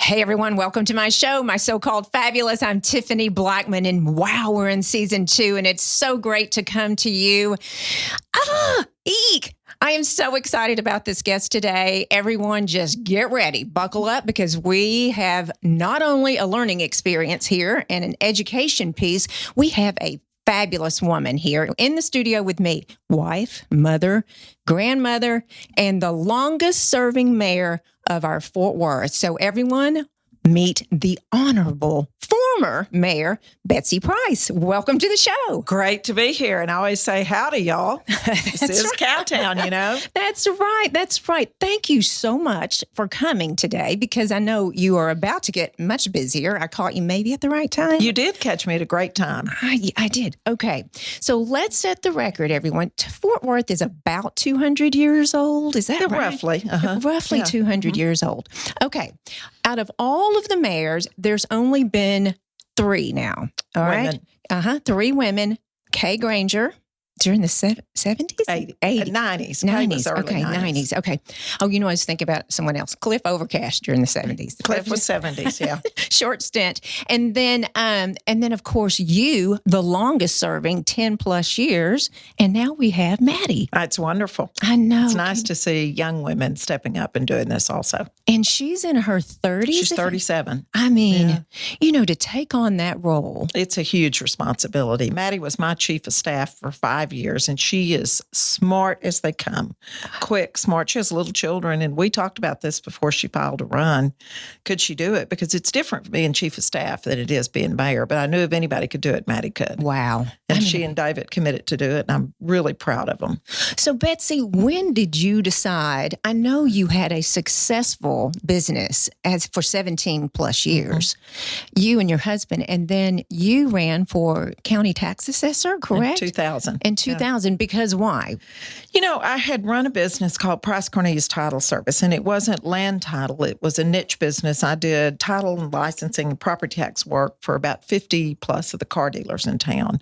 Hey everyone, welcome to my show, My So-Called Fabulous. I'm Tiffany Blackman, and wow, we're in season 2, and it's so great to come to you. Eek! I am so excited about this guest today. Everyone just get ready, buckle up, because we have not only a learning experience here and an education piece, we have a fabulous woman here in the studio with me, wife, mother, grandmother, and the longest serving mayor of our Fort Worth. So everyone, meet the Honorable former Mayor, Betsy Price. Welcome to the show. Great to be here. And I always say, howdy, y'all. This is right. Cowtown, you know? That's right. That's right. Thank you so much for coming today, because I know you are about to get much busier. I caught you maybe at the right time. You did catch me at a great time. I did. Okay. So let's set the record, everyone. Fort Worth is about 200 years old. Is that right? Roughly. Roughly 200 years old. Okay. Out of all of the mayors, there's only been 3 now. All right. 3 women. Kay Granger during the 70s? 80s. 90s. 90s. Okay. 90s. Okay. Oh, you know, I was thinking about someone else. Cliff Overcash during the 70s. Cliff was 70s, yeah. Short stint. And then, of course, you, the longest serving, 10 plus years. And now we have Maddie. It's wonderful. I know. It's nice to see young women stepping up and doing this also. And she's in her 30s. She's 37. I mean, you know, to take on that role. It's a huge responsibility. Maddie was my chief of staff for 5 years, and she is smart as they come. Quick, smart. She has little children, and we talked about this before she filed to run. Could she do it? Because it's different from being chief of staff than it is being mayor. But I knew if anybody could do it, Maddie could. Wow. And she and David committed to do it, and I'm really proud of them. So, Betsy, when did you decide? I know you had a successful business for 17 plus years, you and your husband, and then you ran for county tax assessor, correct? In 2000. In 2000, because why? You know, I had run a business called Price Cornelius Title Service, and it wasn't land title. It was a niche business. I did title and licensing and property tax work for about 50 plus of the car dealers in town.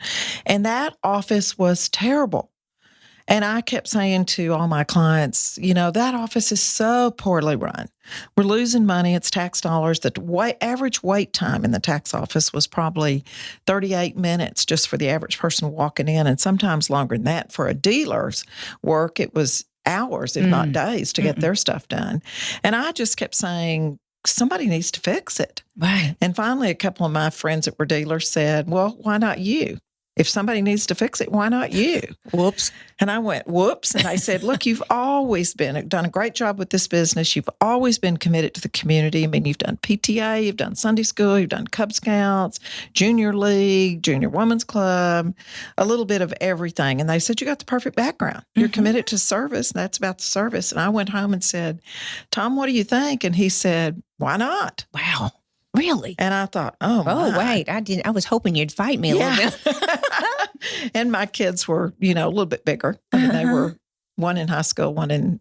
And that office was terrible. And I kept saying to all my clients, you know, that office is so poorly run. We're losing money. It's tax dollars. The average wait time in the tax office was probably 38 minutes just for the average person walking in, and sometimes longer than that. For a dealer's work, it was hours, if not days, to get their stuff done. And I just kept saying, somebody needs to fix it. Right. And finally, a couple of my friends that were dealers said, well, why not you? If somebody needs to fix it, why not you? Whoops. And I went, whoops. And I said, look, you've always done a great job with this business. You've always been committed to the community. I mean, you've done PTA, you've done Sunday school, you've done Cub Scouts, Junior League, Junior Women's Club, a little bit of everything. And they said, you got the perfect background. You're committed to service, and that's about the service. And I went home and said, Tom, what do you think? And he said, why not? Wow. Really? And I thought, oh, wait, I was hoping you'd fight me a little bit. And my kids were, you know, a little bit bigger. I mean, they were one in high school, one in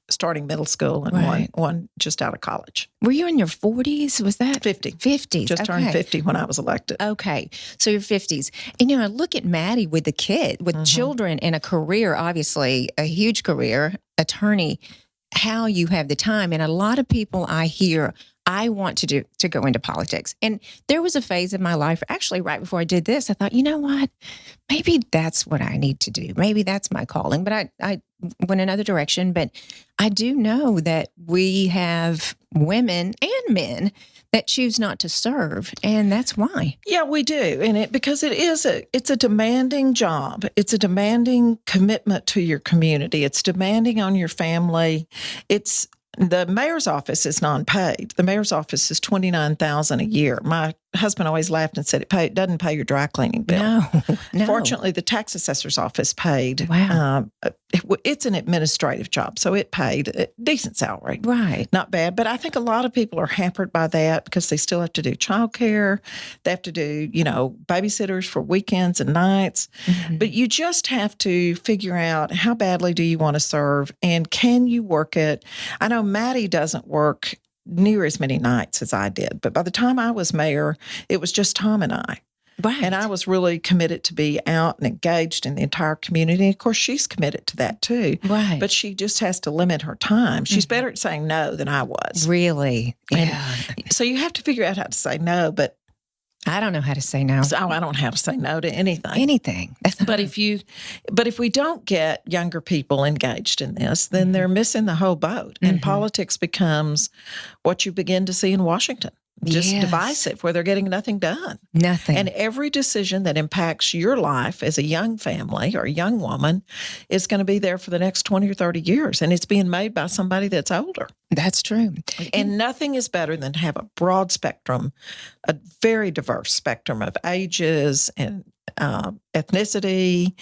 starting middle school, and one just out of college. Were you in your 40s? Was that? 50. 50s. Just turned 50 when I was elected. Okay. So your 50s. And, you know, I look at Maddie with the kid, with children and a career, obviously a huge career, attorney, how you have the time. And a lot of people I hear, I want to go into politics. And there was a phase of my life, actually right before I did this, I thought, you know what, maybe that's what I need to do. Maybe that's my calling. But I went another direction. But I do know that we have women and men that choose not to serve. And that's why. Yeah, we do. And because it's a demanding job. It's a demanding commitment to your community. It's demanding on your family. The mayor's office is non-paid. The mayor's office is $29,000 a year. My husband always laughed and said it doesn't pay your dry cleaning bill. No. Fortunately, the tax assessor's office paid. Wow. It's an administrative job, so it paid a decent salary. Right. Not bad. But I think a lot of people are hampered by that because they still have to do childcare. They have to do, you know, babysitters for weekends and nights. But you just have to figure out how badly do you want to serve, and can you work it? I know Maddie doesn't work near as many nights as I did. But by the time I was mayor, it was just Tom and I. Right. And I was really committed to be out and engaged in the entire community. Of course, she's committed to that too. Right. But she just has to limit her time. She's better at saying no than I was. Really? Yeah. And so you have to figure out how to say no, but I don't know how to say no. so I don't know how to say no to anything. Anything. But if we don't get younger people engaged in this, then they're missing the whole boat. And politics becomes what you begin to see in Washington. Just divisive, where they're getting nothing done. Nothing. And every decision that impacts your life as a young family or a young woman is going to be there for the next 20 or 30 years. And it's being made by somebody that's older. That's true. And nothing is better than to have a broad spectrum, a very diverse spectrum of ages and ethnicity,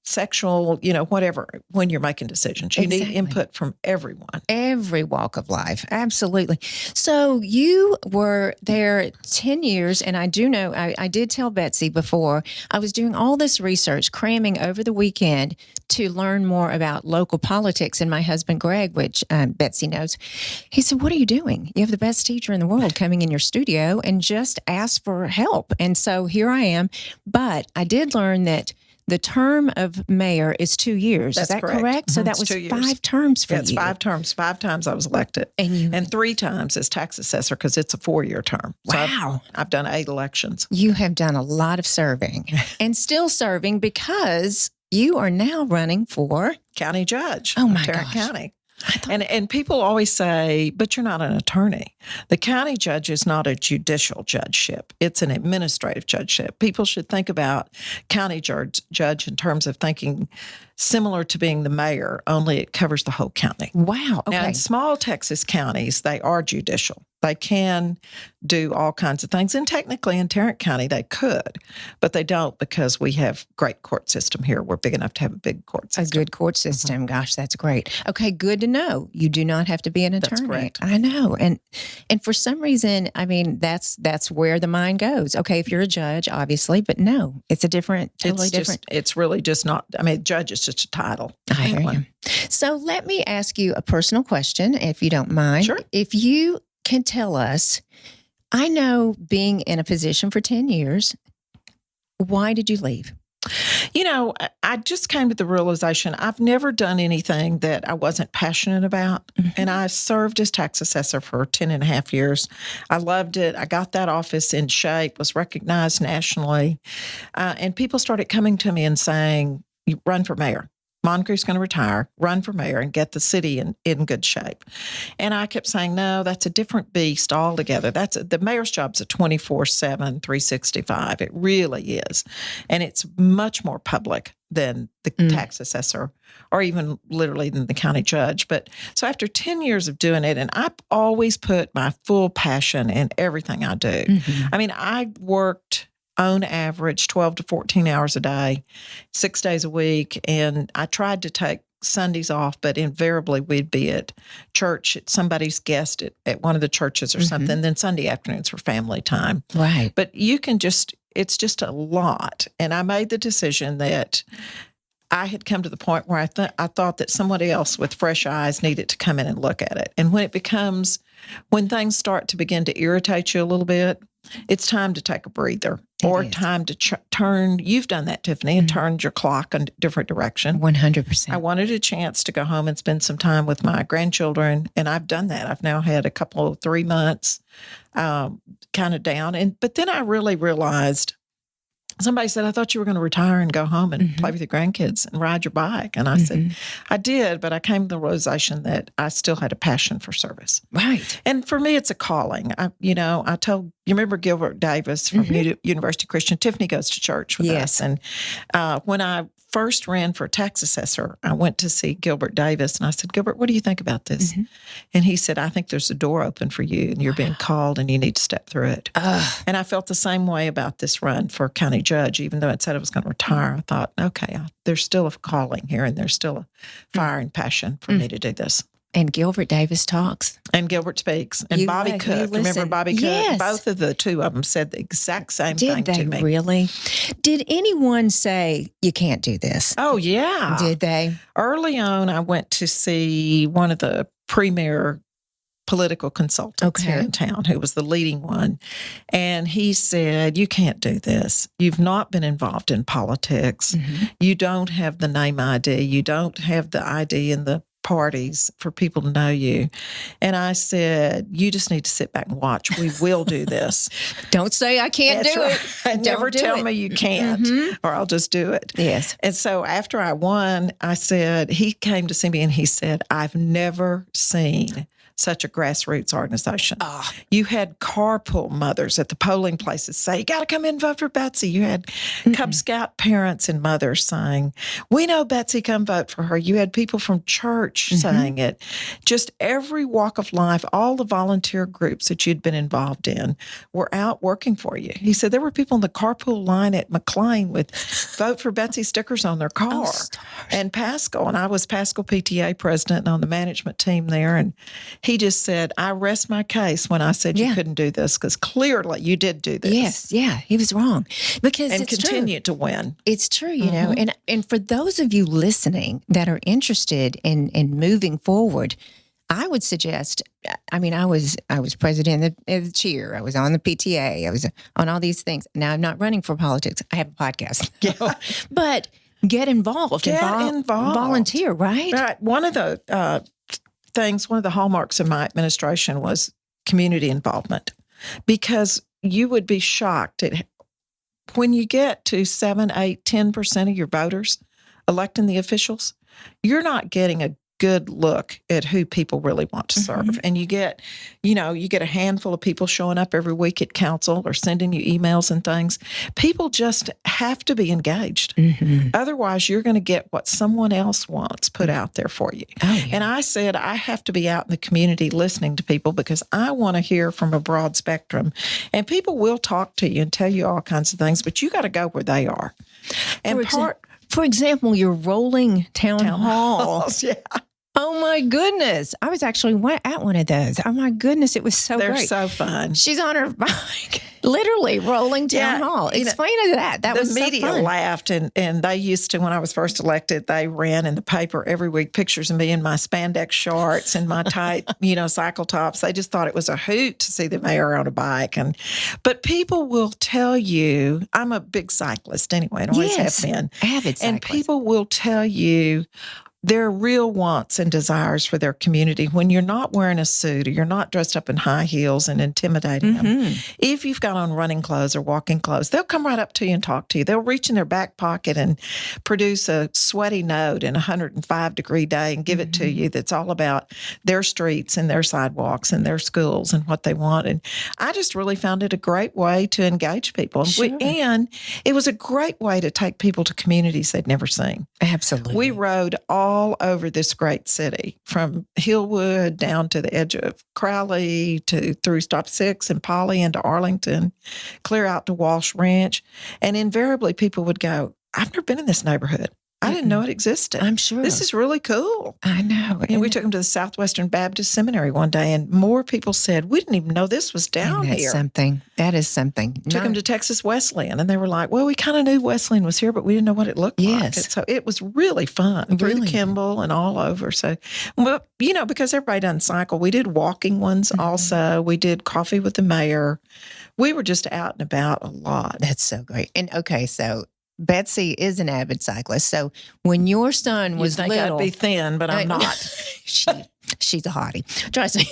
sexual, whatever, when you're making decisions. You need input from everyone. Every walk of life. Absolutely. So you were there 10 years, and I do know, I did tell Betsy before, I was doing all this research, cramming over the weekend to learn more about local politics. And my husband, Greg, which Betsy knows, he said, "What are you doing? You have the best teacher in the world coming in your studio, and just ask for help." And so here I am. But I did learn that the term of mayor is 2 years. That's is that correct? So that was 5 terms for you. It's 5 terms. 5 times I was elected. And 3 times as tax assessor, because it's a 4-year term. Wow. So I've done 8 elections. You have done a lot of serving and still serving, because you are now running for county judge. Oh my Tarrant gosh. County. And people always say, but you're not an attorney. The county judge is not a judicial judgeship. It's an administrative judgeship. People should think about county judge in terms of thinking similar to being the mayor, only it covers the whole county. Wow. Okay. Now, in small Texas counties, they are judicial. They can do all kinds of things. And technically in Tarrant County, they could, but they don't, because we have great court system here. We're big enough to have a big court system. A good court system. Gosh, that's great. Okay, good to know. You do not have to be an attorney. That's correct. I know. And for some reason, I mean, that's where the mind goes. Okay, if you're a judge, obviously, but no, it's a different, totally different. It's really just not, I mean, judge is just a title. I hear you. So let me ask you a personal question, if you don't mind. Sure. If you can tell us, I know being in a position for 10 years, why did you leave? I just came to the realization I've never done anything that I wasn't passionate about. And I served as tax assessor for 10 and a half years. I loved it. I got that office in shape, was recognized nationally. And people started coming to me and saying, "You run for mayor. Moncrief's going to retire, run for mayor, and get the city in good shape." And I kept saying, no, that's a different beast altogether. The mayor's job's a 24/7, 365. It really is. And it's much more public than the tax assessor, or even literally than the county judge. But so after 10 years of doing it, and I've always put my full passion in everything I do. I mean, I worked on average 12 to 14 hours a day, 6 days a week. And I tried to take Sundays off, but invariably we'd be at church at somebody's guest at one of the churches or something. Then Sunday afternoons were family time. Right. But it's just a lot. And I made the decision that I had come to the point where I thought that somebody else with fresh eyes needed to come in and look at it. And when things start to begin to irritate you a little bit, it's time to take a breather, or time to turn. You've done that, Tiffany, and turned your clock in a different direction. 100%. I wanted a chance to go home and spend some time with my grandchildren, and I've done that. I've now had a couple of 3 months kind of down. But then I really realized, somebody said, "I thought you were going to retire and go home and play with your grandkids and ride your bike." And I said, I did, but I came to the realization that I still had a passion for service. Right. And for me, it's a calling. I told, you remember Gilbert Davis from University Christian? Tiffany goes to church with us. And when I first ran for tax assessor, I went to see Gilbert Davis, and I said, "Gilbert, what do you think about this?" And he said, "I think there's a door open for you, and you're being called, and you need to step through it." And I felt the same way about this run for county judge. Even though it said I was going to retire, I thought, okay, there's still a calling here, and there's still a fire and passion for me to do this. And Gilbert Davis talks. And Gilbert speaks. And Bobby Cook. Remember Bobby Cook? Yes. Both of the two of them said the exact same thing to me. Did they really? Did anyone say, "You can't do this"? Oh, yeah. Did they? Early on, I went to see one of the premier political consultants here in town, who was the leading one. And he said, you can't do this. You've not been involved in politics. You don't have the name ID. You don't have the ID in the parties for people to know you. And I said, you just need to sit back and watch. We will do this. Don't say I can't do it. Never tell me you can't, or I'll just do it. Yes. And so after I won, I said, he came to see me and he said, I've never seen such a grassroots organization. You had carpool mothers at the polling places say, you got to come in and vote for Betsy. You had Cub Scout parents and mothers saying, we know Betsy, come vote for her. You had people from church saying it. Just every walk of life, all the volunteer groups that you'd been involved in were out working for you. He said there were people in the carpool line at McLean with vote for Betsy stickers on their car. And Pascal, and I was Pascal PTA president and on the management team there. And he just said, I rest my case when I said you couldn't do this, because clearly you did do this. Yes, yeah, he was wrong. Because and it's continue true. to win. It's true, you know. And for those of you listening that are interested in moving forward, I would suggest, I mean, I was president of the cheer. I was on the PTA. I was on all these things. Now I'm not running for politics. I have a podcast. Yeah. But get involved. Get involved. Volunteer, right? Right. One of the one of the hallmarks of my administration was community involvement, because you would be shocked at when you get to 7, 8, 10% of your voters electing the officials, you're not getting a good look at who people really want to serve. And you get a handful of people showing up every week at council or sending you emails and things. People just have to be engaged. Otherwise, you're going to get what someone else wants put out there for you. And I said, I have to be out in the community listening to people, because I want to hear from a broad spectrum. And people will talk to you and tell you all kinds of things, but you got to go where they are. And for example, your rolling town halls. Yeah. Oh, my goodness. I was actually at one of those. Oh, my goodness. It was so They're great. so fun. She's on her bike, literally rolling town hall. Explain that. That was so fun. The media laughed, and they used to, when I was first elected, they ran in the paper every week pictures of me in my spandex shorts and my tight, cycle tops. They just thought it was a hoot to see the mayor on a bike. But people will tell you, I'm a big cyclist anyway, and always have been. Avid cyclist. And people will tell you their real wants and desires for their community when you're not wearing a suit or you're not dressed up in high heels and intimidating them. If you've got on running clothes or walking clothes, they'll come right up to you and talk to you. They'll reach in their back pocket and produce a sweaty note in a 105-degree day and give it to you that's all about their streets and their sidewalks and their schools and what they want. And I just really found it a great way to engage people. And it was a great way to take people to communities they'd never seen. Absolutely. We rode all over this great city, from Hillwood down to the edge of Crowley through Stop 6 and Polly into Arlington, clear out to Walsh Ranch. And invariably people would go, I've never been in this neighborhood. I didn't know it existed. I'm sure. This is really cool. I know. And we took them to the Southwestern Baptist Seminary one day, and more people said, we didn't even know this was down here. That is something. Took them to Texas Wesleyan, and they were like, well, we kind of knew Wesleyan was here, but we didn't know what it looked like. And so it was really fun through the Kimball and all over. So, well, because everybody doesn't cycle, we did walking ones also. We did coffee with the mayor. We were just out and about a lot. That's so great. And okay, so Betsy is an avid cyclist. So when your son was little, I'd be thin, but I'm not. She's a hottie. Trust me.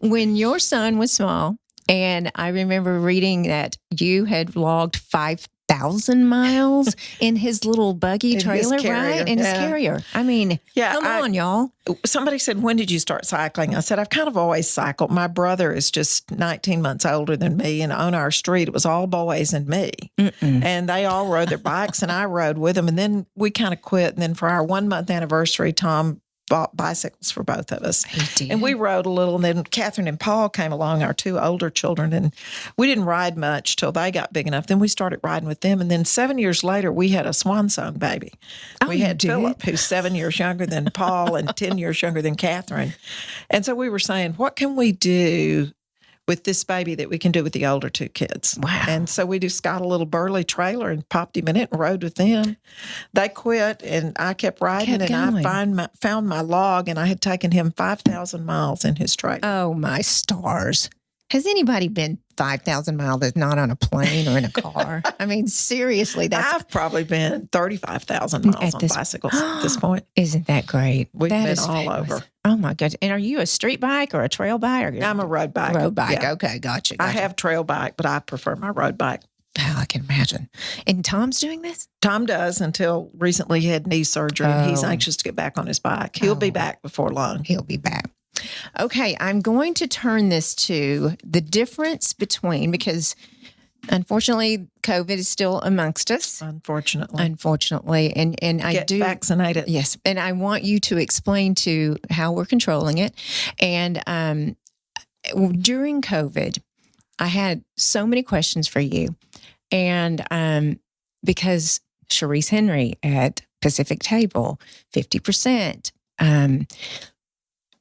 When your son was small, and I remember reading that you had logged 5,000 miles in his little buggy trailer, right? In his carrier. I mean, come on, y'all. Somebody said, when did you start cycling? I said, I've kind of always cycled. My brother is just 19 months older than me, and on our street, it was all boys and me. And they all rode their bikes, and I rode with them. And then we kind of quit. And then for our 1-month anniversary, Tom bought bicycles for both of us. And we rode a little. And then Catherine and Paul came along, our 2 older children, and we didn't ride much till they got big enough. Then we started riding with them. And then 7 years later, we had a swan song baby. We had Philip, who's 7 years younger than Paul and 10 years younger than Catherine. And so we were saying, what can we do with this baby that we can do with the older two kids. Wow. And so we just got a little burly trailer and popped him in it and rode with them. They quit, and I kept riding, Kept and going. I found my log, and I had taken him 5,000 miles in his trailer. Oh, my stars. Has anybody been 5,000 miles that's not on a plane or in a car? I mean, seriously, I've probably been 35,000 miles on bicycles at this point. Isn't that great? We've That been is all fabulous. over. Oh, my goodness. And are you a street bike or a trail bike? Or I'm a road bike. road bike. Yeah. Okay, gotcha. I have trail bike, but I prefer my road bike. Oh, I can imagine. And Tom's doing this? Tom does until recently he had knee surgery, and he's Oh. anxious to get back on his bike. He'll be Oh. back before long. He'll be back. Okay, I'm going to turn this to the difference between, because unfortunately, COVID is still amongst us. Unfortunately. And I Get do vaccinated. Yes. And I want you to explain to how we're controlling it. And during COVID, I had so many questions for you. And because Sharice Henry at Pacific Table, 50%.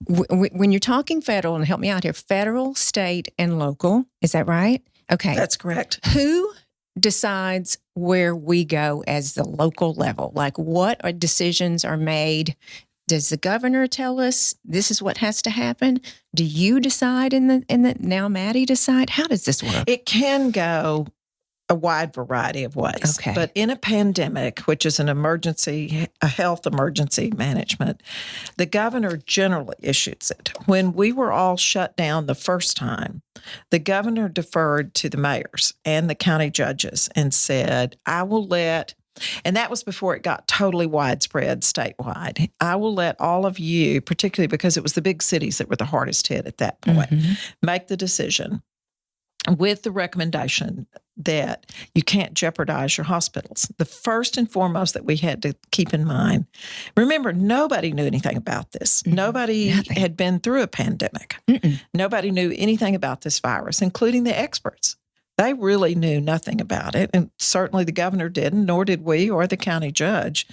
When you're talking federal, and help me out here, federal, state, and local, is that right? Okay. That's correct. Who decides where we go as the local level? Like, what decisions are made? Does the governor tell us this is what has to happen? Do you decide in the now Maddie decide? How does this work? It can go a wide variety of ways. Okay. But in a pandemic, which is an emergency, a health emergency management, the governor generally issues it. When we were all shut down the first time, the governor deferred to the mayors and the county judges and said, I will let, and that was before it got totally widespread statewide, I will let all of you, particularly because it was the big cities that were the hardest hit at that point, make the decision with the recommendation that you can't jeopardize your hospitals. The first and foremost that we had to keep in mind, remember, nobody knew anything about this. Nobody had been through a pandemic. Nobody knew anything about this virus, including the experts. They really knew nothing about it. And certainly the governor didn't, nor did we or the county judge.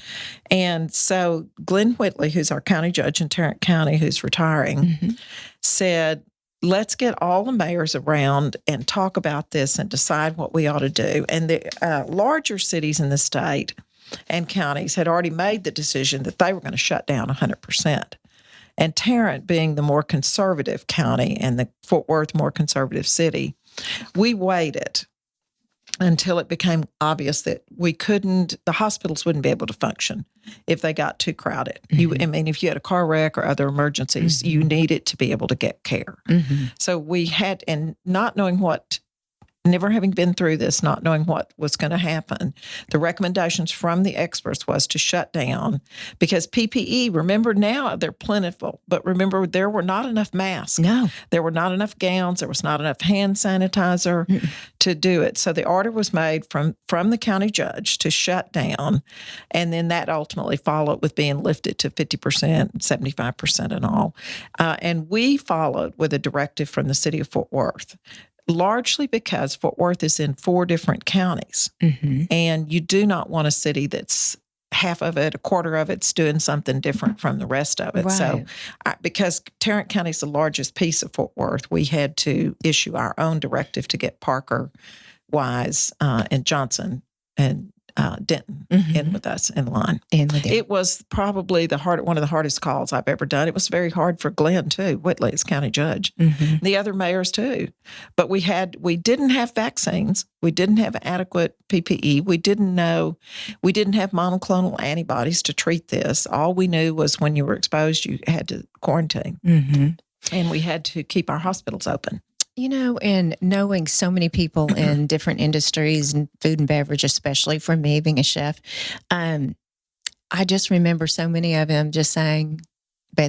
And so Glenn Whitley, who's our county judge in Tarrant County, who's retiring, said, let's get all the mayors around and talk about this and decide what we ought to do. And the larger cities in the state and counties had already made the decision that they were going to shut down 100%. And Tarrant, being the more conservative county and the Fort Worth more conservative city, we waited until it became obvious that the hospitals wouldn't be able to function if they got too crowded. If you had a car wreck or other emergencies, you needed to be able to get care. So we had, and not knowing never having been through this, not knowing what was going to happen, the recommendations from the experts was to shut down because PPE, remember now they're plentiful, but remember there were not enough masks. No. There were not enough gowns. There was not enough hand sanitizer to do it. So the order was made from the county judge to shut down. And then that ultimately followed with being lifted to 50%, 75% and all. And we followed with a directive from the city of Fort Worth, largely because Fort Worth is in 4 different counties. And you do not want a city that's half of it, a quarter of it's doing something different from the rest of it. Right. So because Tarrant County is the largest piece of Fort Worth, we had to issue our own directive to get Parker, Wise, and Johnson and Denton in with us in line. It was probably one of the hardest calls I've ever done. It was very hard for Glenn too, Whitley as county judge, the other mayors too. But we didn't have vaccines. We didn't have adequate PPE. We didn't have monoclonal antibodies to treat this. All we knew was when you were exposed, you had to quarantine. And we had to keep our hospitals open. You know, and knowing so many people in different industries and food and beverage, especially for me being a chef, I just remember so many of them just saying,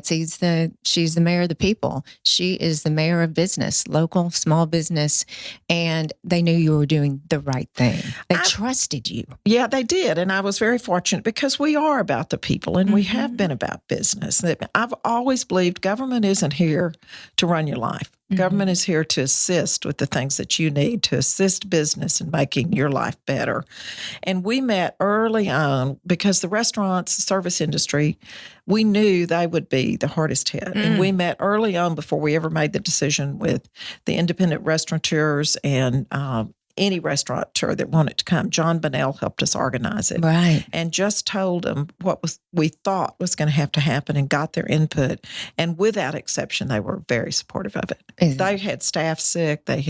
she's the mayor of the people. She is the mayor of business, local, small business. And they knew you were doing the right thing. They trusted you. Yeah, they did. And I was very fortunate because we are about the people and we have been about business. I've always believed government isn't here to run your life. Government is here to assist with the things that you need to assist business in making your life better. And we met early on because the restaurants, service industry, we knew they would be the hardest hit. And we met early on before we ever made the decision with the independent restaurateurs and any restaurateur that wanted to come. John Bonnell helped us organize it. Right. And just told them what we thought was going to have to happen and got their input. And without exception, they were very supportive of it. They had staff sick. They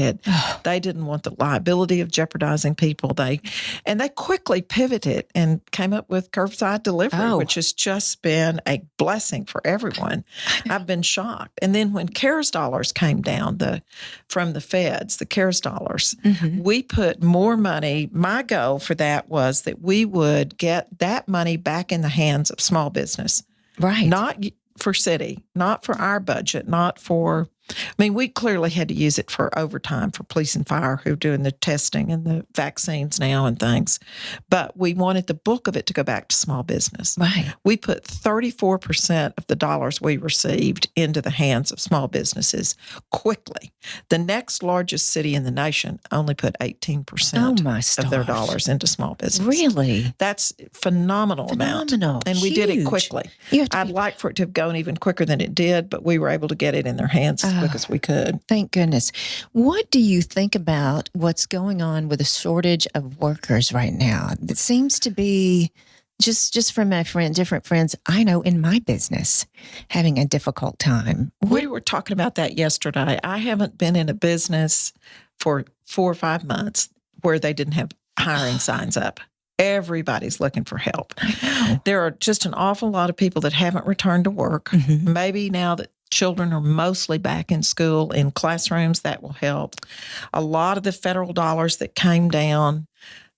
didn't want the liability of jeopardizing people. They quickly pivoted and came up with curbside delivery, which has just been a blessing for everyone. I've been shocked. And then when CARES dollars came down from the feds, the CARES dollars, we put more money. My goal for that was that we would get that money back in the hands of small business. Right. Not for city, not for our budget, not for, we clearly had to use it for overtime for police and fire who are doing the testing and the vaccines now and things. But we wanted the bulk of it to go back to small business. Right. We put 34% of the dollars we received into the hands of small businesses quickly. The next largest city in the nation only put 18% of their dollars into small business. Really? That's phenomenal amount. And we did it quickly. I'd like for it to have gone even quicker than it did, but we were able to get it in their hands as quick as we could. Thank goodness. What do you think about what's going on with a shortage of workers right now? It seems to be just from my different friends I know in my business having a difficult time. We were talking about that yesterday. I haven't been in a business for 4 or 5 months where they didn't have hiring signs up. Everybody's looking for help. I know. There are just an awful lot of people that haven't returned to work. Maybe now that children are mostly back in school, in classrooms, that will help. A lot of the federal dollars that came down,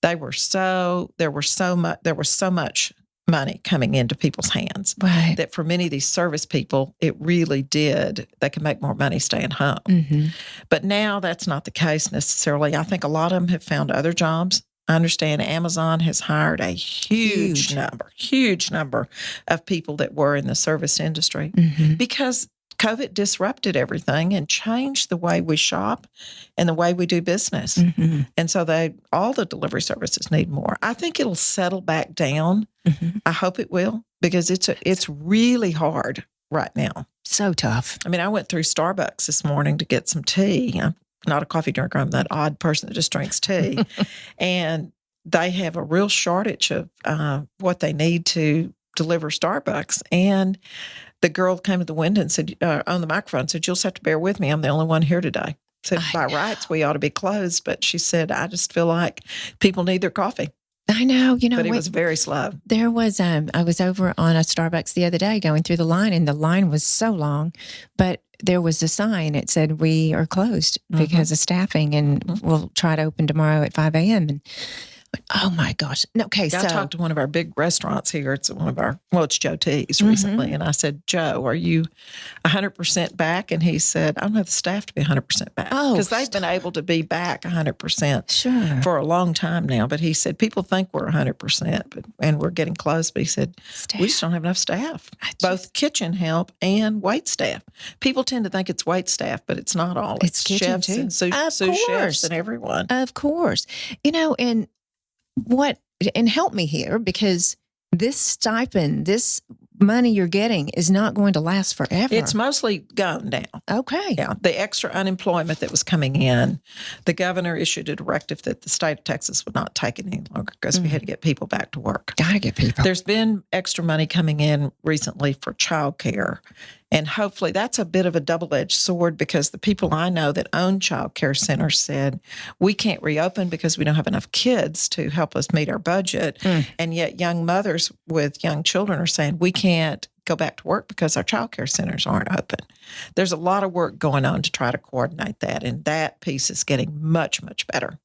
there was so much money coming into people's hands that for many of these service people, it really did. They can make more money staying home. But now that's not the case necessarily. I think a lot of them have found other jobs. I understand Amazon has hired a huge number of people that were in the service industry because COVID disrupted everything and changed the way we shop and the way we do business. And so all the delivery services need more. I think it'll settle back down. I hope it will because it's really hard right now. So tough. I went through Starbucks this morning to get some tea. I'm not a coffee drinker. I'm that odd person that just drinks tea. And they have a real shortage of what they need to deliver Starbucks. And the girl came to the window and said, on the microphone, said, "You'll just have to bear with me. I'm the only one here today." Said, by rights, we ought to be closed. But she said, "I just feel like people need their coffee." I know, but it was very slow. There was, I was over on a Starbucks the other day going through the line, and the line was so long, but there was a sign. It said, "We are closed because of staffing, and we'll try to open tomorrow at 5 a.m." And oh my gosh. Okay. I talked to one of our big restaurants here. It's it's Joe T's recently. And I said, "Joe, are you 100% back?" And he said, "I don't have the staff to be 100% back." Because they've been able to be back 100% for a long time now. But he said, people think we're 100%, and we're getting close. But he said, we just don't have enough staff, both kitchen help and wait staff. People tend to think it's wait staff, but it's not all. It's chefs too. And sous chefs and everyone. Of course. And help me here, because this stipend, this money you're getting is not going to last forever. It's mostly gone now. Okay. Yeah. The extra unemployment that was coming in, the governor issued a directive that the state of Texas would not take it any longer because we had to get people back to work. Got to get people. There's been extra money coming in recently for childcare. And hopefully that's a bit of a double-edged sword because the people I know that own child care centers said, we can't reopen because we don't have enough kids to help us meet our budget. And yet young mothers with young children are saying, we can't go back to work because our child care centers aren't open. There's a lot of work going on to try to coordinate that. And that piece is getting much, much better.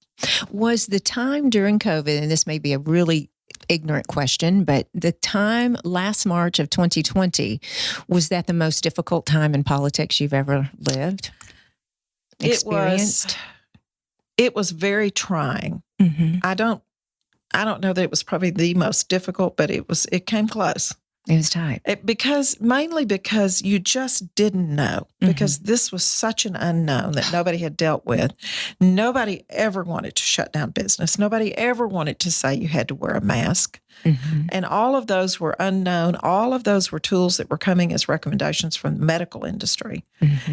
Was the time during COVID, and this may be a really ignorant question, but the time last March of 2020, was that the most difficult time in politics you've ever lived? Experienced? It was very trying. I don't know that it was probably the most difficult, but it came close. It was tight. Mainly because you just didn't know, because this was such an unknown that nobody had dealt with. Nobody ever wanted to shut down business. Nobody ever wanted to say you had to wear a mask. And all of those were unknown. All of those were tools that were coming as recommendations from the medical industry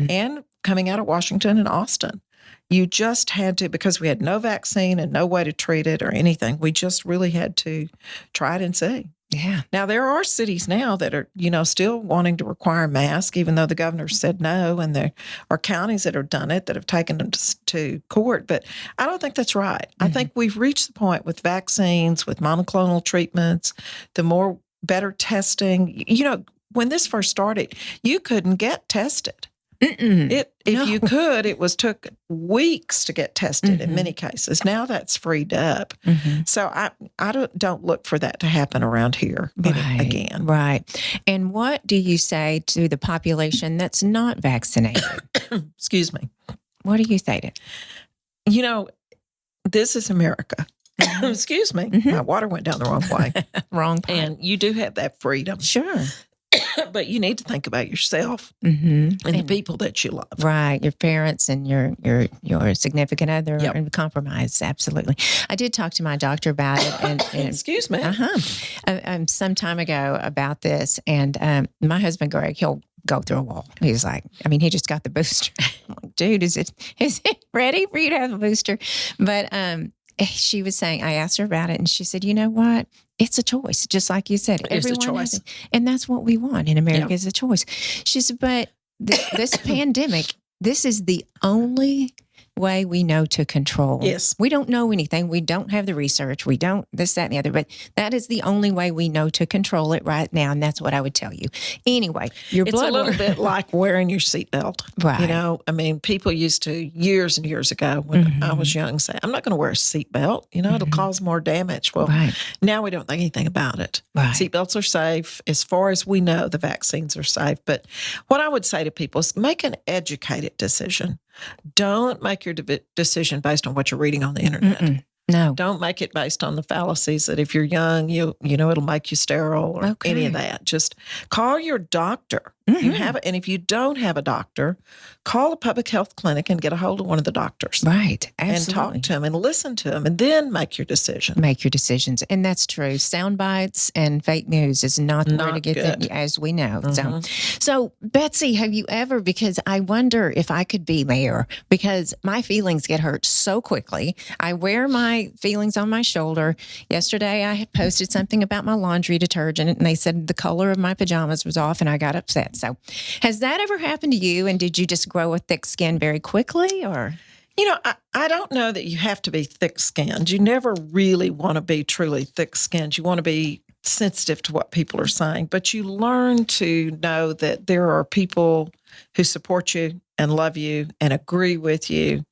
and coming out of Washington and Austin. You just had to, because we had no vaccine and no way to treat it or anything, we just really had to try it and see. Yeah. Now, there are cities now that are, still wanting to require masks, even though the governor said no, and there are counties that have done it, that have taken them to court. But I don't think that's right. I think we've reached the point with vaccines, with monoclonal treatments, the better testing. When this first started, you couldn't get tested. If you could, it took weeks to get tested in many cases. Now that's freed up. So I don't look for that to happen around here again. Right. And what do you say to the population that's not vaccinated? Excuse me. What do you say to? This is America. Excuse me. My water went down the wrong way. Wrong pipe. And you do have that freedom. Sure. But you need to think about yourself and the people that you love. Right. Your parents and your significant other are in compromise. Absolutely. I did talk to my doctor about it. And Excuse me. Some time ago about this. And my husband, Greg, he'll go through a wall. He's like, he just got the booster. I'm like, dude, is it ready for you to have a booster? But she was saying, I asked her about it, and she said, you know what? It's a choice, just like you said. It's a choice. And that's what we want in America is a choice. She said, but this pandemic, this is the only way we know to control. Yes. We don't know anything. We don't have the research. We don't this, that, and the other. But that is the only way we know to control it right now. And that's what I would tell you. Anyway, it's a little bit like wearing your seatbelt. Right. People used to, years and years ago when I was young, say, I'm not going to wear a seatbelt. It'll cause more damage. Well, now we don't think anything about it. Right. Seatbelts are safe. As far as we know, the vaccines are safe. But what I would say to people is make an educated decision. Don't make your decision based on what you're reading on the internet. No. Don't make it based on the fallacies that if you're young, it'll make you sterile or any of that. Just call your doctor. And if you don't have a doctor, call a public health clinic and get a hold of one of the doctors. Right. Absolutely. And talk to them and listen to them and then make your decision. Make your decisions. And that's true. Sound bites and fake news is not the way to get them, as we know. So, Betsy, have you ever, because I wonder if I could be mayor, because my feelings get hurt so quickly. I wear my feelings on my shoulder. Yesterday, I had posted something about my laundry detergent, and they said the color of my pajamas was off, and I got upset. So has that ever happened to you? And did you just grow a thick skin very quickly, or? I don't know that you have to be thick-skinned. You never really want to be truly thick-skinned. You want to be sensitive to what people are saying, but you learn to know that there are people who support you and love you and agree with you.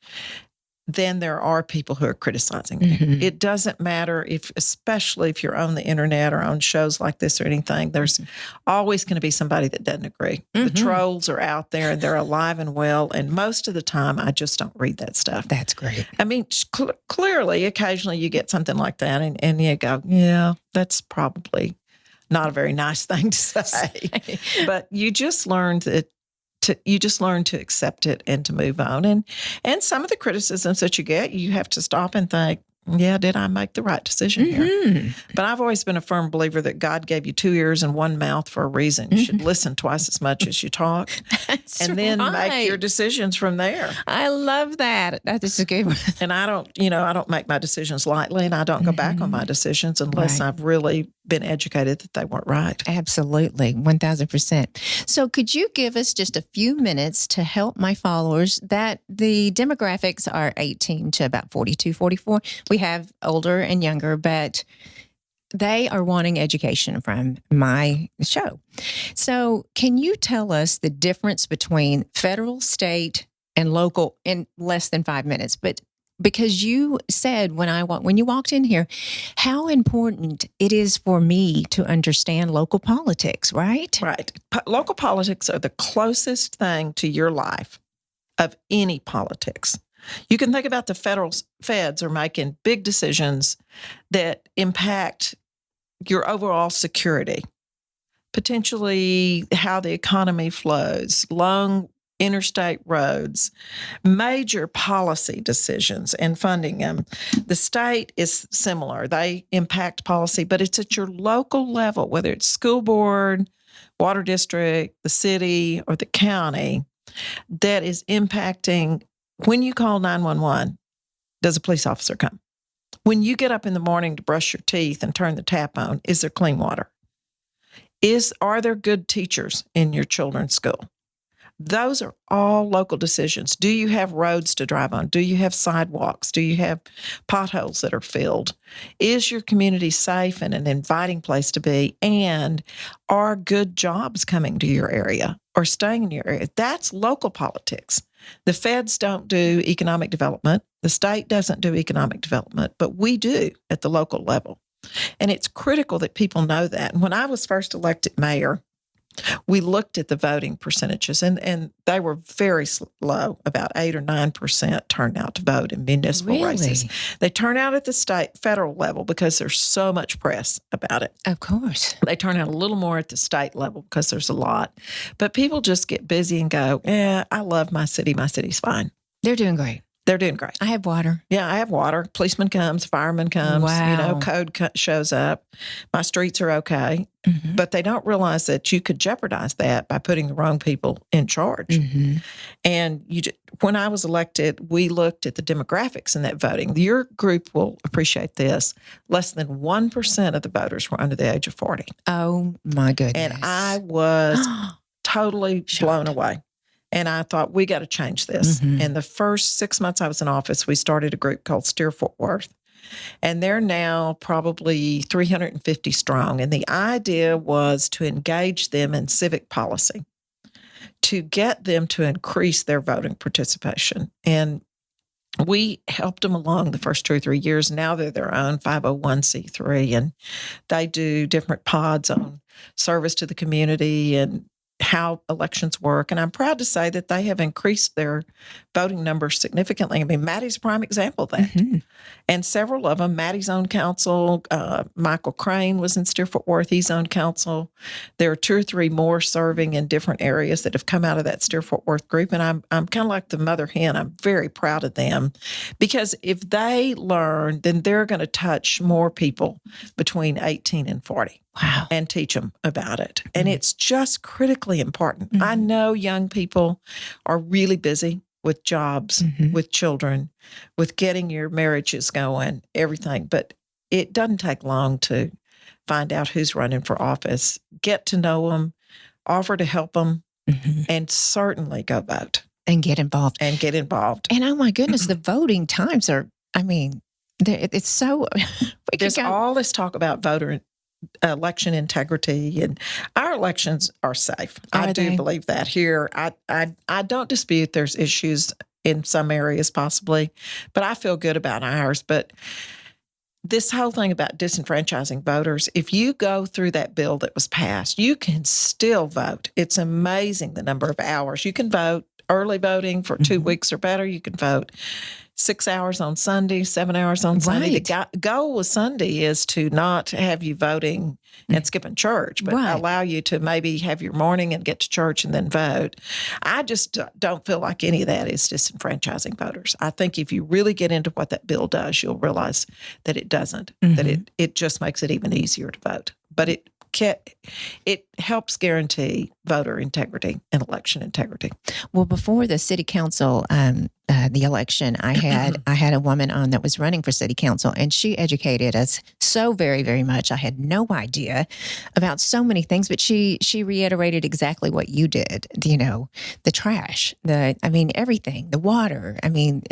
Then there are people who are criticizing you. It doesn't matter especially if you're on the internet or on shows like this or anything, there's always going to be somebody that doesn't agree. The trolls are out there and they're alive and well. And most of the time, I just don't read that stuff. That's great. Clearly, occasionally you get something like that and you go, yeah, that's probably not a very nice thing to say. But you just learned that to accept it and to move on. And some of the criticisms that you get, you have to stop and think, yeah, did I make the right decision here? But I've always been a firm believer that God gave you 2 ears and 1 mouth for a reason. You should listen twice as much as you talk. And then make your decisions from there. I love that. That is a good one. And I don't make my decisions lightly, and I don't go back on my decisions unless I've really been educated that they weren't right. Absolutely. 1,000%. So could you give us just a few minutes to help my followers that the demographics are 18 to about 42, 44. We have older and younger, but they are wanting education from my show. So can you tell us the difference between federal, state, and local in less than 5 minutes? But because you said when you walked in here, how important it is for me to understand local politics, right? Right. Local politics are the closest thing to your life of any politics. You can think about the feds are making big decisions that impact your overall security. potentially how the economy flows, long interstate roads, major policy decisions and funding them. The state is similar. They impact policy, but it's at your local level, whether it's school board, water district, the city, or the county, that is impacting. When you call 911, does a police officer come? When you get up in the morning to brush your teeth and turn the tap on, is there clean water? Are there good teachers in your children's school? Those are all local decisions. Do you have roads to drive on? Do you have sidewalks? Do you have potholes that are filled? Is your community safe and an inviting place to be? And are good jobs coming to your area or staying in your area? That's local politics. The feds don't do economic development. The state doesn't do economic development, but we do at the local level. And it's critical that people know that. And when I was first elected mayor, we looked at the voting percentages, and they were very low, about 8 or 9% turnout to vote in municipal races. They turn out at the federal level because there's so much press about it. Of course. They turn out a little more at the state level because there's a lot. But people just get busy and go, I love my city. My city's fine. They're doing great. They're doing great. I have water. Yeah, I have water. Policeman comes, fireman comes, Wow. Code shows up. My streets are okay. Mm-hmm. But they don't realize that you could jeopardize that by putting the wrong people in charge. Mm-hmm. And when I was elected, we looked at the demographics in that voting. Your group will appreciate this. Less than 1% of the voters were under the age of 40. Oh, my goodness. And I was totally blown away. And I thought, we got to change this. Mm-hmm. And the first 6 months I was in office, we started a group called Steer Fort Worth. And they're now probably 350 strong. And the idea was to engage them in civic policy, to get them to increase their voting participation. And we helped them along the first 2 or 3 years. Now they're their own 501c3, and they do different pods on service to the community and how elections work. And I'm proud to say that they have increased their voting numbers significantly. I mean, Maddie's a prime example of that. Mm-hmm. And several of them, Maddie's own council, Michael Crane was in Steer Fort Worth, he's own council. There are 2 or 3 more serving in different areas that have come out of that Steer Fort Worth group. And I'm kind of like the mother hen. I'm very proud of them, because if they learn, then they're going to touch more people between 18 and 40. Wow. And teach them about it. And it's just critically important. Mm-hmm. I know young people are really busy with jobs, Mm-hmm. with children, with getting your marriages going, everything. But it doesn't take long to find out who's running for office, get to know them, offer to help them, Mm-hmm. and certainly go vote. And get involved. And get involved. And oh my goodness, the voting times are, I mean, it's so... There's all this talk about election integrity, and our elections are safe. I do believe that here. I don't dispute there's issues in some areas possibly, but I feel good about ours. But this whole thing about disenfranchising voters, if you go through that bill that was passed, you can still vote. It's amazing the number of hours. You can vote early voting for 2 weeks or better. You can vote 6 hours on Sunday, 7 hours on Sunday. Right. The goal with Sunday is to not have you voting and skipping church, but allow you to maybe have your morning and get to church and then vote. I just don't feel like any of that is disenfranchising voters. I think if you really get into what that bill does, you'll realize that it doesn't, that it just makes it even easier to vote. But it helps guarantee voter integrity and election integrity. Well, before the city council, the election, I had a woman on that was running for city council, and she educated us so very, very much. I had no idea about so many things, but she reiterated exactly what you did. You know, the trash, everything, the water. I mean,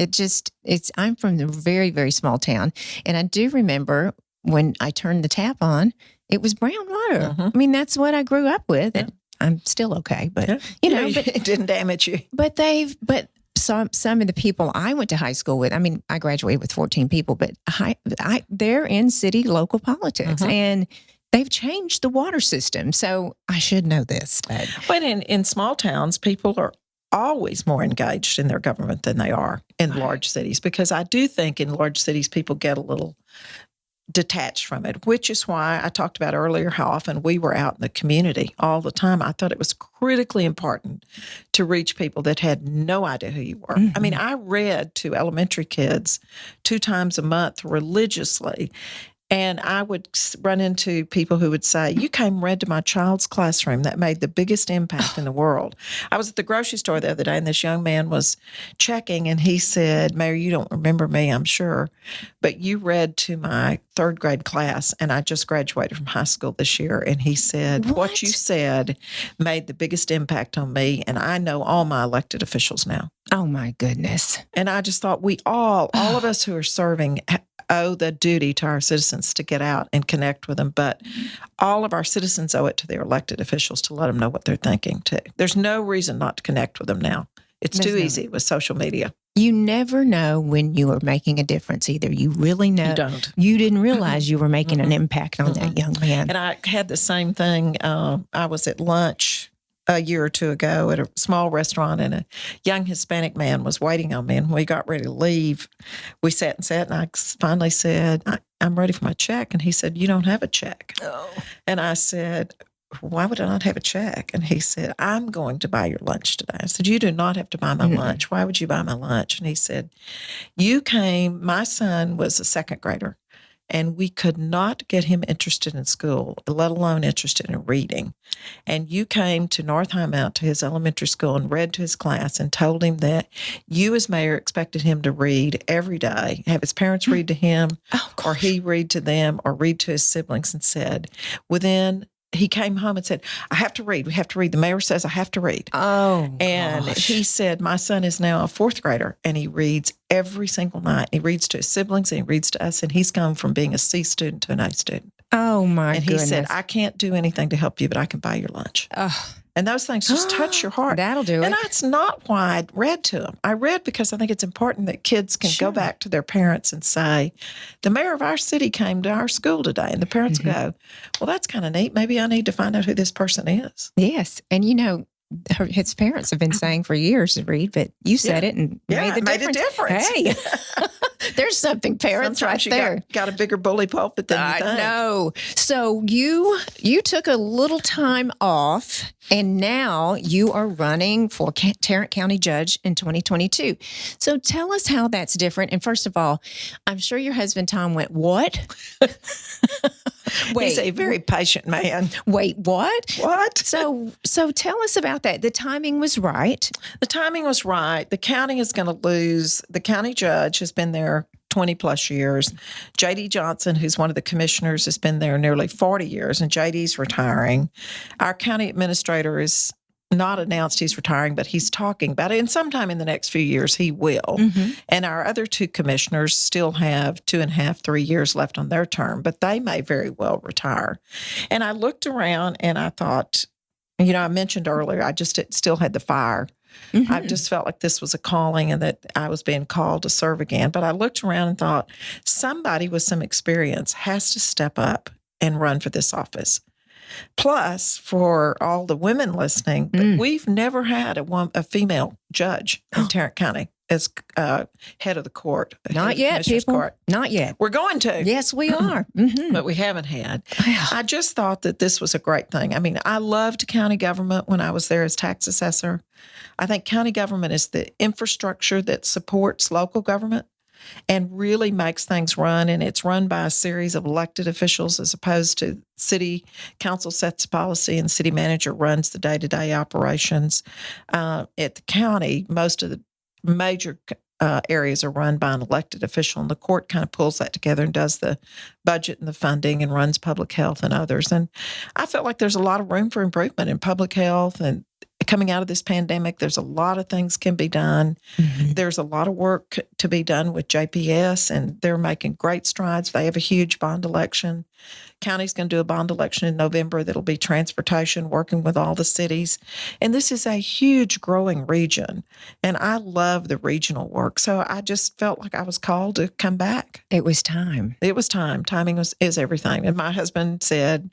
I'm from a very, very small town, and I do remember when I turned the tap on, it was brown water. I mean, that's what I grew up with, and I'm still okay. But it didn't damage you. But some of the people I went to high school with, I mean, I graduated with 14 people, but they're in city local politics, and they've changed the water system. So I should know this. But in small towns, people are always more engaged in their government than they are in large cities, because I do think in large cities people get a little detached from it, which is why I talked about earlier how often we were out in the community all the time. I thought it was critically important to reach people that had no idea who you were. Mhm. I mean, I read to elementary kids 2 times a month religiously. And I would run into people who would say, "You came and read to my child's classroom. That made the biggest impact in the world." I was at the grocery store the other day, and this young man was checking, and he said, "Mary, you don't remember me, I'm sure, but you read to my 3rd grade class, and I just graduated from high school this year." And he said, What? "What you said made the biggest impact on me, and I know all my elected officials now." Oh, my goodness. And I just thought we all of us who are serving owe the duty to our citizens to get out and connect with them. But all of our citizens owe it to their elected officials to let them know what they're thinking too. There's no reason not to connect with them now. It's too easy with social media. You never know when you are making a difference either. You really know. You don't. You didn't realize you were making an impact on that young man. And I had the same thing. I was at lunch a year or two ago at a small restaurant, and a young Hispanic man was waiting on me. And when we got ready to leave, we sat and I finally said, "I'm ready for my check." And he said, "You don't have a check." Oh. And I said, "Why would I not have a check?" And he said, "I'm going to buy your lunch today." I said, "You do not have to buy my lunch. Why would you buy my lunch?" And he said, my son was a 2nd grader, and we could not get him interested in school, let alone interested in reading. And you came to North Highmount, to his elementary school, and read to his class and told him that you as mayor expected him to read every day, have his parents read to him, or he read to them, or read to his siblings, and said he came home and said, "I have to read. We have to read. The mayor says I have to read." Oh, and gosh. He said, "My son is now a 4th grader, and he reads every single night. He reads to his siblings, and he reads to us, and he's gone from being a C student to an A student." Oh, my And goodness. he said, "I can't do anything to help you, but I can buy your lunch." And those things just touch your heart. That'll do it. And that's not why I read to them. I read because I think it's important that kids can go back to their parents and say, "The mayor of our city came to our school today." And the parents go, "Well, that's kind of neat. Maybe I need to find out who this person is." Yes. And his parents have been saying for years to read, but you said it and made a difference. Hey, there's something parents Sometimes right there. Got a bigger bully pulpit than you think. I know. So you took a little time off, and now you are running for Tarrant County Judge in 2022. So tell us how that's different. And first of all, I'm sure your husband Tom went, "What?" He's a very patient man. Wait, what? What? So tell us about that. The timing was right. The timing was right. The county is going to lose. The county judge has been there 20 plus years. J.D. Johnson, who's one of the commissioners, has been there nearly 40 years, and J.D.'s retiring. Our county administrator is not announced he's retiring, but he's talking about it. And sometime in the next few years, he will. And our other 2 commissioners still have 2.5, 3 years left on their term, but they may very well retire. And I looked around and I thought, I mentioned earlier, I just still had the fire. I just felt like this was a calling and that I was being called to serve again. But I looked around and thought, somebody with some experience has to step up and run for this office. Plus, for all the women listening, we've never had a female judge in Tarrant County as head of the court. Not yet, people. Court. Not yet. We're going to. Yes, we are. But we haven't had. I just thought that this was a great thing. I mean, I loved county government when I was there as tax assessor. I think county government is the infrastructure that supports local government and really makes things run. And it's run by a series of elected officials as opposed to city council sets policy and city manager runs the day-to-day operations. At the county, most of the major areas are run by an elected official, and the court kind of pulls that together and does the budget and the funding and runs public health and others. And I felt like there's a lot of room for improvement in public health, and coming out of this pandemic, there's a lot of things can be done. There's a lot of work to be done with JPS, and they're making great strides. They have a huge bond election. County's going to do a bond election in November that'll be transportation, working with all the cities. And this is a huge growing region. And I love the regional work. So I just felt like I was called to come back. It was time. It was time. Timing is everything. And my husband said,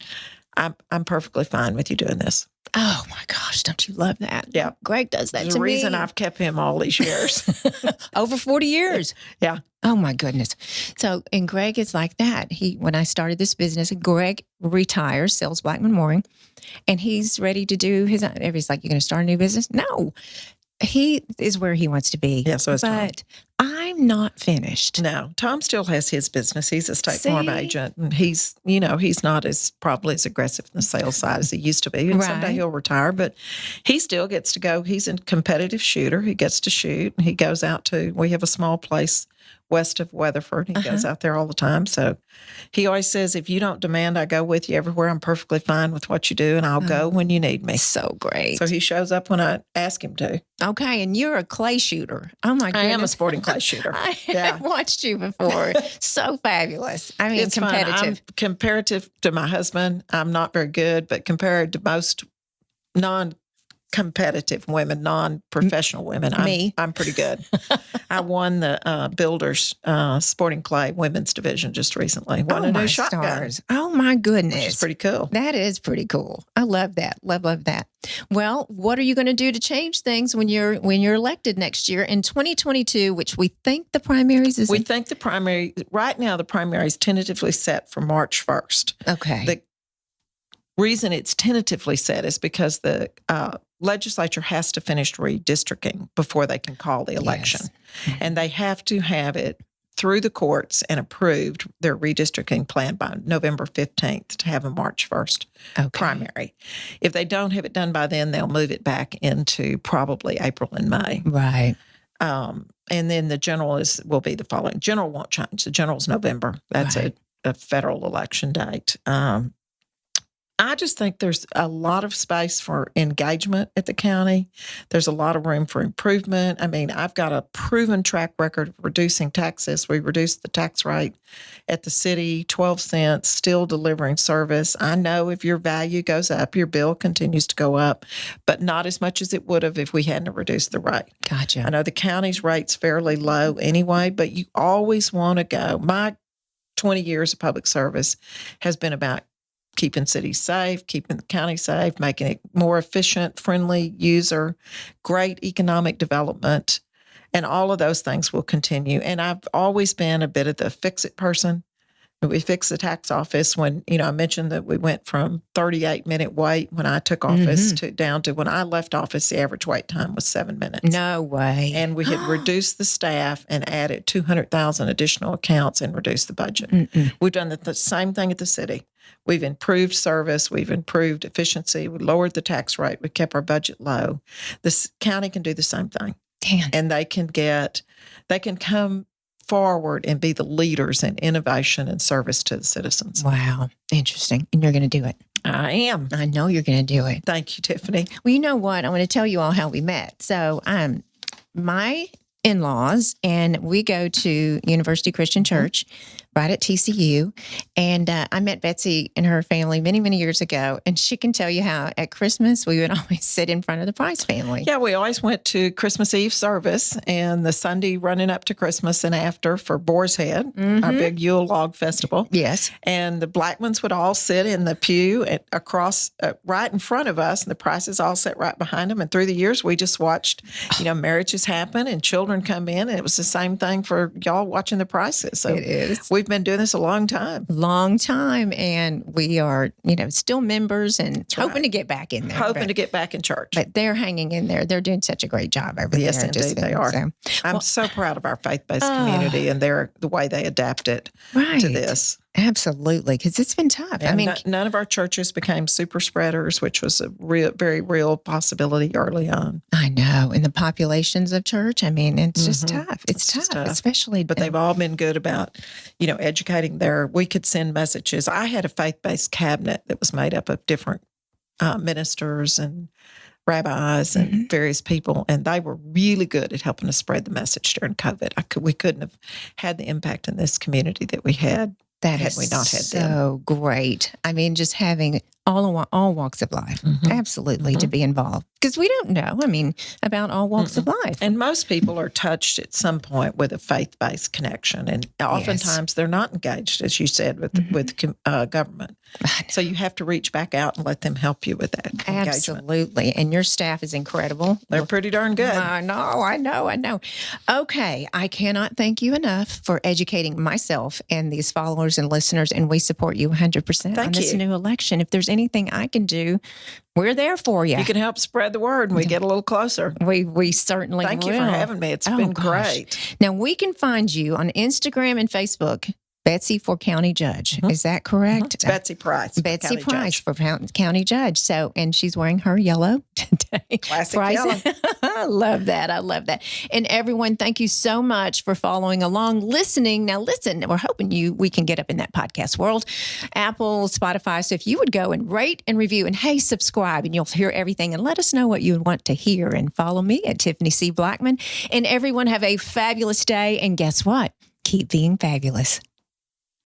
I'm perfectly fine with you doing this. Oh my gosh, don't you love that? Yeah. Greg does that There's to a reason me. I've kept him all these years. Over 40 years. Yeah. Oh my goodness. So, and Greg is like that. When I started this business, Greg retires, sells Blackman Mooring, and he's ready to do his own. Everybody's like, "You're going to start a new business?" No, he is where he wants to be. Yeah, so is Tom. But I'm not finished. No, Tom still has his business. He's a State Farm agent, and he's not probably as aggressive in the sales side as he used to be. And someday he'll retire, but he still gets to go. He's a competitive shooter. He gets to shoot. He goes out we have a small place west of Weatherford. He goes out there all the time. So he always says, if you don't demand I go with you everywhere, I'm perfectly fine with what you do, and I'll go when you need me. So great. So he shows up when I ask him to. Okay, and you're a clay shooter. Oh my goodness. I am a sporting clay shooter. I have watched you before. So fabulous. I mean, it's competitive. Fun. Comparative to my husband, I'm not very good, but compared to most non-competitive women, non-professional women, I'm pretty good. I won the Builders Sporting Clay Women's Division just recently. Won a new shotgun. Stars. Oh my goodness. Which is pretty cool. That is pretty cool. I love that. Love that. Well, what are you going to do to change things when you're elected next year in 2022, which we think the primaries is? We think the primary, right now the primary is tentatively set for March 1st. Okay. The reason it's tentatively set is because the legislature has to finish redistricting before they can call the election. Yes. And they have to have it through the courts and approved their redistricting plan by November 15th to have a March 1st primary. If they don't have it done by then, they'll move it back into probably April and May. Right. And then the general will be the following. General won't change. The general's November. That's a federal election date. I just think there's a lot of space for engagement at the county. There's a lot of room for improvement. I mean, I've got a proven track record of reducing taxes. We reduced the tax rate at the city, 12 cents, still delivering service. I know if your value goes up, your bill continues to go up, but not as much as it would have if we hadn't reduced the rate. Gotcha. I know the county's rate's fairly low anyway, but you always want to go. My 20 years of public service has been about keeping cities safe, keeping the county safe, making it more efficient, friendly user, great economic development, and all of those things will continue. And I've always been a bit of the fix-it person. We fixed the tax office when, I mentioned that we went from 38-minute wait when I took office down to when I left office, the average wait time was 7 minutes. No way. And we had reduced the staff and added 200,000 additional accounts and reduced the budget. We've done the same thing at the city. We've improved service. We've improved efficiency. We lowered the tax rate. We kept our budget low. This county can do the same thing. And they can come forward and be the leaders in innovation and service to the citizens. Wow. Interesting. And you're going to do it. I am. I know you're going to do it. Thank you, Tiffany. Well, you know what? I want to tell you all how we met. So my in-laws, and we go to University Christian Church right at TCU. And I met Betsy and her family many, many years ago. And she can tell you how at Christmas, we would always sit in front of the Price family. Yeah, we always went to Christmas Eve service and the Sunday running up to Christmas and after for Boar's Head, our big Yule log festival. Yes. And the Blackmans would all sit in the pew across right in front of us, and the Prices all sat right behind them. And through the years, we just watched, marriages happen and children come in. And it was the same thing for y'all watching the Prices. So it is. We've been doing this a long time. And we are, still members and hoping to get back in there. Hoping to get back in church. But they're hanging in there. They're doing such a great job over there. Yes, indeed they are. So. I'm so proud of our faith-based community and the way they adapted to this. Absolutely, because it's been tough. And none of our churches became super spreaders, which was a very real possibility early on. I know. And the populations of church, it's just tough. It's tough, especially. But they've all been good about, educating we could send messages. I had a faith-based cabinet that was made up of different ministers and rabbis and various people, and they were really good at helping us spread the message during COVID. We couldn't have had the impact in this community that we had. That is so great. Just having all walks of life. Absolutely, to be involved. Because we don't know, about all walks of life. And most people are touched at some point with a faith-based connection. And oftentimes they're not engaged, as you said, with government. So you have to reach back out and let them help you with that engagement. Absolutely. And your staff is incredible. They're pretty darn good. I know. Okay. I cannot thank you enough for educating myself and these followers and listeners. And we support you 100% on this new election. If there's anything I can do, we're there for you. You can help spread the word and we get a little closer. We certainly will. Thank you for having me. It's been great. Now, we can find you on Instagram and Facebook, Betsy for County Judge. Is that correct? It's Betsy Price. Betsy Price for County Judge. So, and she's wearing her yellow today. Classic yellow. I love that. And everyone, thank you so much for following along, listening. Now, listen, we're hoping we can get up in that podcast world, Apple, Spotify. So if you would go and rate and review and hey, subscribe and you'll hear everything and let us know what you would want to hear and follow me at Tiffany C. Blackman. And everyone have a fabulous day. And guess what? Keep being fabulous.